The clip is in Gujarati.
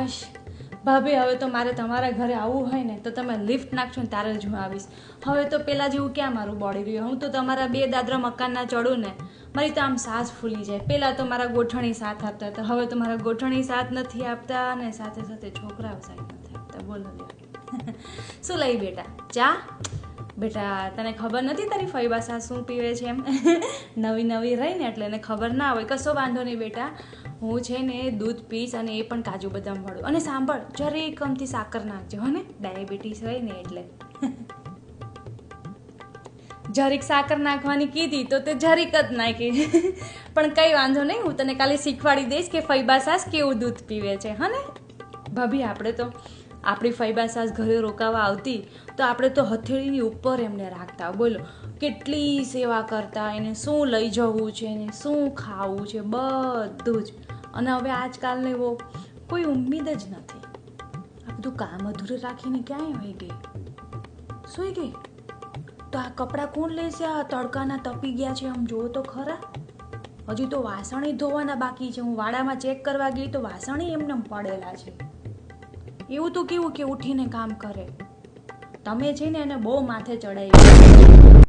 હાશ ભાભી, હવે તો મારે તમારા ઘરે આવવું હોય ને તો તમે લિફ્ટ નાખશો ને ત્યારે જ હું આવીશ. હવે તો પેલા જેવું ક્યાં મારું બોડી રહ્યું. હું તો તમારા 2 દાદરા મકાનના ચડું ને મારી તો આમ સાસ ફૂલી જાય. પહેલાં તો મારા ગોઠણી સાથ આપતા હતા, હવે તો મારા ગોઠણી સાથ નથી આપતા અને સાથે સાથે છોકરાઓ સાથ નથી આપતા. બોલો શું લઈ બેટા? ચા? બેટા તને ખબર નથી તારી ફઈબા સાસ શું પીવે છે એમ? નવી નવી રહી ને એટલે એને ખબર ના હોય. કશો વાંધો નહીં બેટા, હું છે ને દૂધ પીશ અને એ પણ કાજુ બદામ વાળું. અને સાંભળ, જરી કમથી સાકર નાખજો હો ને, ડાયાબિટીસ રહી ને એટલે. જરીક સાકર નાખવાની કીધી તો તે જરીક જ નાખી. પણ કંઈ વાંધો નહીં, હું તને કાલે શીખવાડી દઈશ કે ફઈબા સાસ કેવું દૂધ પીવે છે હો ને. ભાભી, આપણે તો આપણી ફઈબા સાસ ઘરે રોકાવા આવતી તો આપણે તો હથેળીની ઉપર એમને રાખતા. બોલો કેટલી સેવા કરતા, એને શું લઈ જવું છે, એને શું ખાવું છે, બધું જ. અને હવે આજકાલને એવો કોઈ ઉમ્મીદ જ નથી. આ બધું કામ અધૂરું રાખીને ક્યાંય વહી ગઈ? સૂઈ ગઈ? તો આ કપડાં કોણ લેશે? આ તડકાના તપી ગયા છે, આમ જુઓ તો ખરા. હજી તો વાસણ ધોવાના બાકી છે. હું વાડામાં ચેક કરવા ગઈ તો વાસણ એમને પડેલા છે. એવું તો કેવું કે ઉઠીને કામ કરે. તમે છે ને એને બહુ માથે ચડાવી.